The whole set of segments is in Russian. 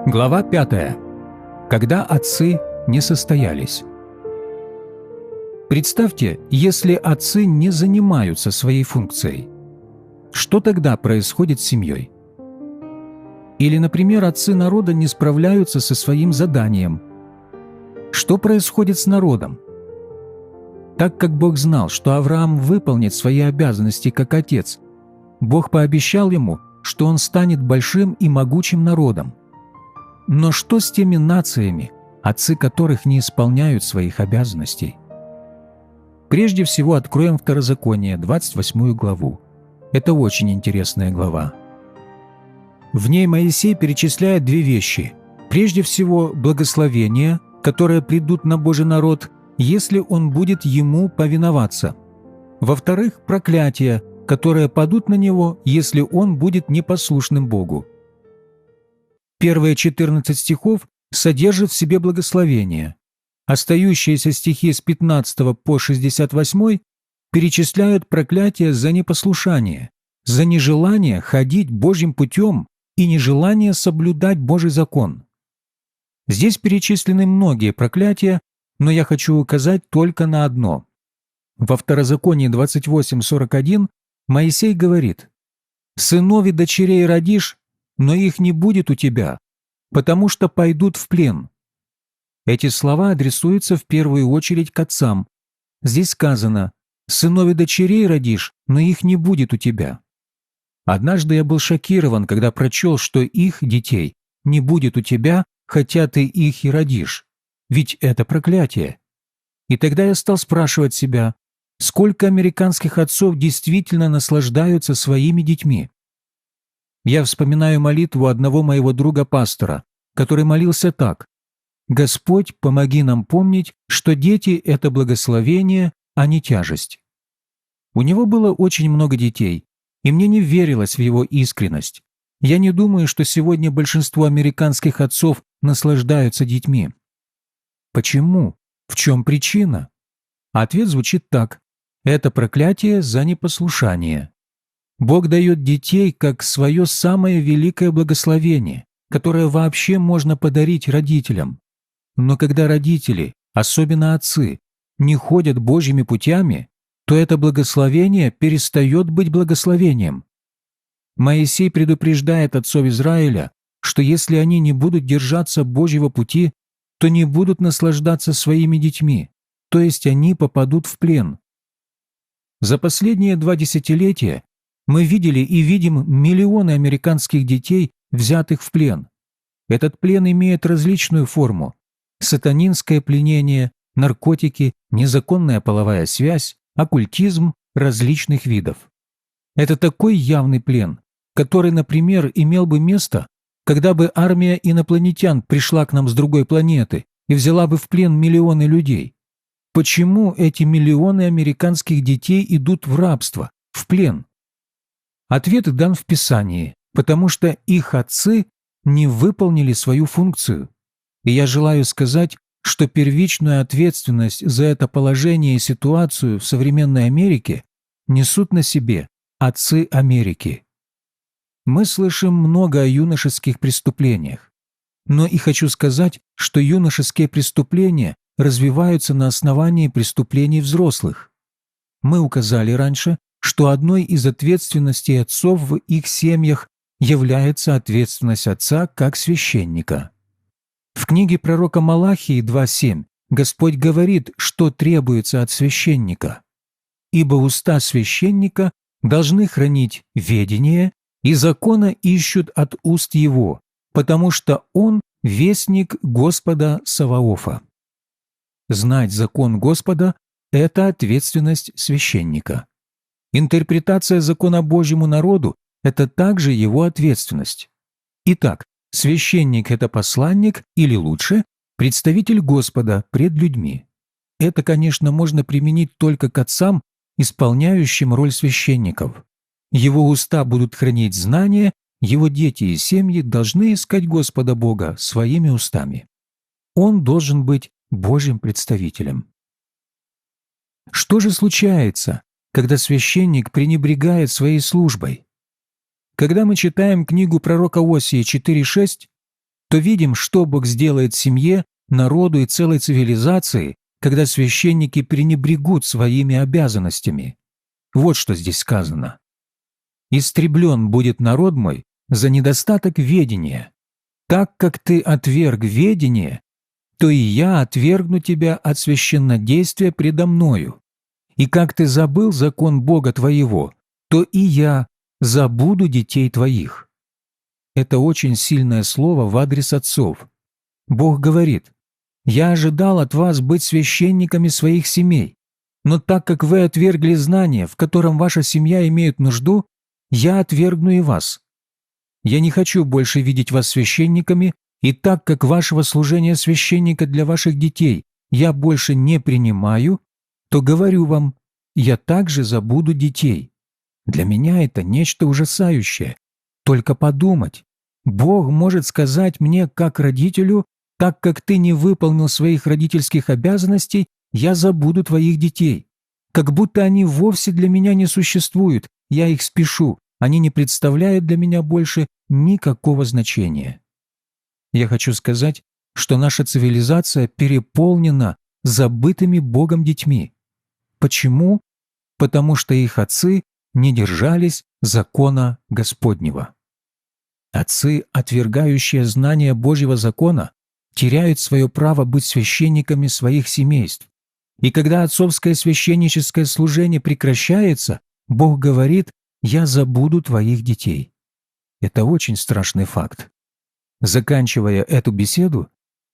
Глава 5. Когда отцы не состоялись. Представьте, если отцы не занимаются своей функцией. Что тогда происходит с семьей? Или, например, отцы народа не справляются со своим заданием. Что происходит с народом? Так как Бог знал, что Авраам выполнит свои обязанности как отец, Бог пообещал ему, что он станет большим и могучим народом. Но что с теми нациями, отцы которых не исполняют своих обязанностей? Прежде всего откроем Второзаконие, 28 главу. Это очень интересная глава. В ней Моисей перечисляет две вещи. Прежде всего, благословения, которые придут на Божий народ, если он будет ему повиноваться. Во-вторых, проклятия, которые падут на него, если он будет непослушным Богу. Первые 14 стихов содержат в себе благословения. Остающиеся стихи с 15 по 68 перечисляют проклятия за непослушание, за нежелание ходить Божьим путем и нежелание соблюдать Божий закон. Здесь перечислены многие проклятия, но я хочу указать только на одно. Во Второзаконии 28:41 Моисей говорит: «Сынов и дочерей родишь, но их не будет у тебя, потому что пойдут в плен». Эти слова адресуются в первую очередь к отцам. Здесь сказано: «Сынов и дочерей родишь, но их не будет у тебя». Однажды я был шокирован, когда прочел, что их детей не будет у тебя, хотя ты их и родишь. Ведь это проклятие. И тогда я стал спрашивать себя, сколько американских отцов действительно наслаждаются своими детьми. Я вспоминаю молитву одного моего друга-пастора, который молился так: «Господь, помоги нам помнить, что дети – это благословение, а не тяжесть». У него было очень много детей, и мне не верилось в его искренность. Я не думаю, что сегодня большинство американских отцов наслаждаются детьми. Почему? В чем причина? Ответ звучит так: это проклятие за непослушание. Бог дает детей как свое самое великое благословение, которое вообще можно подарить родителям. Но когда родители, особенно отцы, не ходят Божьими путями, то это благословение перестает быть благословением. Моисей предупреждает отцов Израиля, что если они не будут держаться Божьего пути, то не будут наслаждаться своими детьми, то есть они попадут в плен. За последние 2 десятилетия мы видели и видим миллионы американских детей, взятых в плен. Этот плен имеет различную форму: сатанинское пленение, наркотики, незаконная половая связь, оккультизм различных видов. Это такой явный плен, который, например, имел бы место, когда бы армия инопланетян пришла к нам с другой планеты и взяла бы в плен миллионы людей. Почему эти миллионы американских детей идут в рабство, в плен? Ответ дан в Писании, потому что их отцы не выполнили свою функцию. И я желаю сказать, что первичную ответственность за это положение и ситуацию в современной Америке несут на себе отцы Америки. Мы слышим много о юношеских преступлениях, но и хочу сказать, что юношеские преступления развиваются на основании преступлений взрослых. Мы указали раньше, что одной из ответственностей отцов в их семьях является ответственность отца как священника. В книге пророка Малахии 2:7 Господь говорит, что требуется от священника. «Ибо уста священника должны хранить ведение, и закона ищут от уст его, потому что он – вестник Господа Саваофа». Знать закон Господа – это ответственность священника. Интерпретация закона Божьему народу – это также его ответственность. Итак, священник – это посланник, или лучше, представитель Господа пред людьми. Это, конечно, можно применить только к отцам, исполняющим роль священников. Его уста будут хранить знания, его дети и семьи должны искать Господа Бога своими устами. Он должен быть Божьим представителем. Что же случается, когда священник пренебрегает своей службой? Когда мы читаем книгу пророка Осии 4:6, то видим, что Бог сделает семье, народу и целой цивилизации, когда священники пренебрегут своими обязанностями. Вот что здесь сказано. «Истреблен будет народ мой за недостаток ведения. Так как ты отверг ведение, то и я отвергну тебя от священнодействия предо мною. И как ты забыл закон Бога твоего, то и я забуду детей твоих». Это очень сильное слово в адрес отцов. Бог говорит: «Я ожидал от вас быть священниками своих семей, но так как вы отвергли знание, в котором ваша семья имеет нужду, я отвергну и вас. Я не хочу больше видеть вас священниками, и так как вашего служения священника для ваших детей я больше не принимаю, то говорю вам, я также забуду детей». Для меня это нечто ужасающее. Только подумать. Бог может сказать мне, как родителю: «Так как ты не выполнил своих родительских обязанностей, я забуду твоих детей». Как будто они вовсе для меня не существуют, я их спешу, они не представляют для меня больше никакого значения. Я хочу сказать, что наша цивилизация переполнена забытыми Богом детьми. Почему? Потому что их отцы не держались закона Господнего. Отцы, отвергающие знание Божьего закона, теряют свое право быть священниками своих семейств. И когда отцовское священническое служение прекращается, Бог говорит: «Я забуду твоих детей». Это очень страшный факт. Заканчивая эту беседу,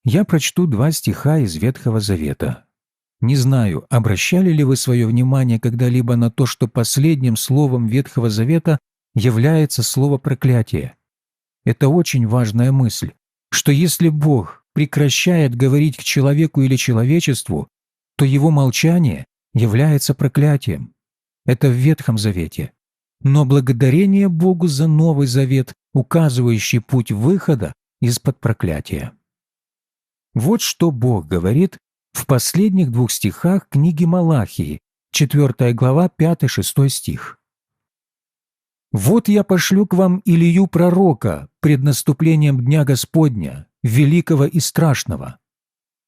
я прочту 2 стиха из Ветхого Завета. Не знаю, обращали ли вы свое внимание когда-либо на то, что последним словом Ветхого Завета является слово «проклятие». Это очень важная мысль, что если Бог прекращает говорить к человеку или человечеству, то его молчание является проклятием. Это в Ветхом Завете. Но благодарение Богу за Новый Завет, указывающий путь выхода из-под проклятия. Вот что Бог говорит в последних 2 стихах книги Малахии, 4 глава, 5-6 стих. «Вот я пошлю к вам Илию пророка пред наступлением Дня Господня, великого и страшного.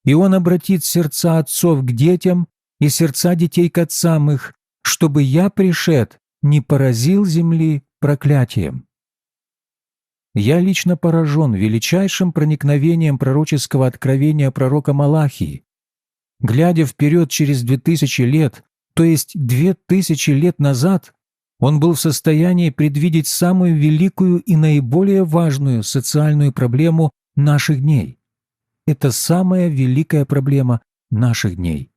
И он обратит сердца отцов к детям и сердца детей к отцам их, чтобы я, пришед, не поразил земли проклятием». Я лично поражен величайшим проникновением пророческого откровения пророка Малахии. Глядя вперед через 2000 лет, то есть 2000 лет назад, он был в состоянии предвидеть самую великую и наиболее важную социальную проблему наших дней. Это самая великая проблема наших дней.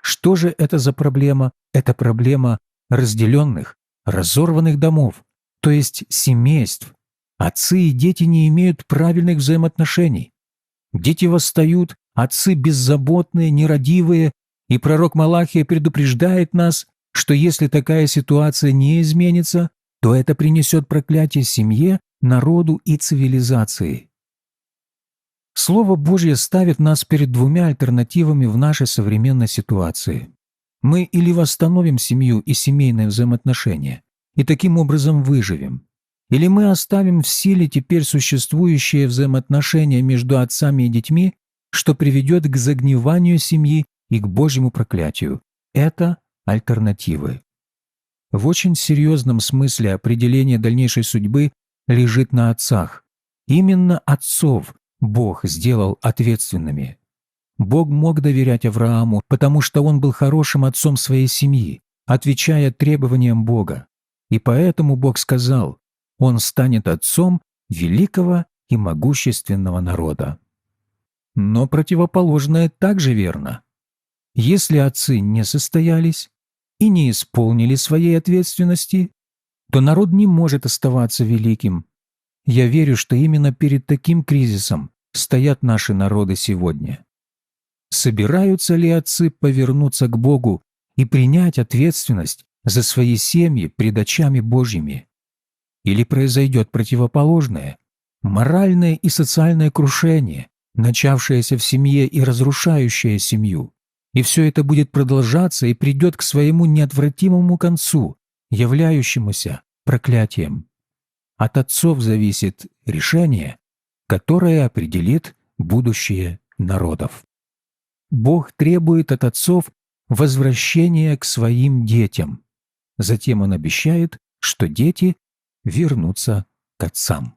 Что же это за проблема? Это проблема разделенных, разорванных домов, то есть семейств. Отцы и дети не имеют правильных взаимоотношений. Дети восстают, отцы беззаботные, нерадивые, и пророк Малахия предупреждает нас, что если такая ситуация не изменится, то это принесет проклятие семье, народу и цивилизации. Слово Божье ставит нас перед 2 альтернативами в нашей современной ситуации. Мы или восстановим семью и семейные взаимоотношения, и таким образом выживем, или мы оставим в силе теперь существующие взаимоотношения между отцами и детьми, что приведет к загниванию семьи и к Божьему проклятию. Это альтернативы. В очень серьезном смысле определение дальнейшей судьбы лежит на отцах. Именно отцов Бог сделал ответственными. Бог мог доверять Аврааму, потому что он был хорошим отцом своей семьи, отвечая требованиям Бога. И поэтому Бог сказал: «Он станет отцом великого и могущественного народа». Но противоположное также верно. Если отцы не состоялись и не исполнили своей ответственности, то народ не может оставаться великим. Я верю, что именно перед таким кризисом стоят наши народы сегодня. Собираются ли отцы повернуться к Богу и принять ответственность за свои семьи пред очами Божьими? Или произойдет противоположное, моральное и социальное крушение, начавшееся в семье и разрушающее семью, и все это будет продолжаться и придет к своему неотвратимому концу, являющемуся проклятием. От отцов зависит решение, которое определит будущее народов. Бог требует от отцов возвращения к своим детям. Затем Он обещает, что дети вернутся к отцам.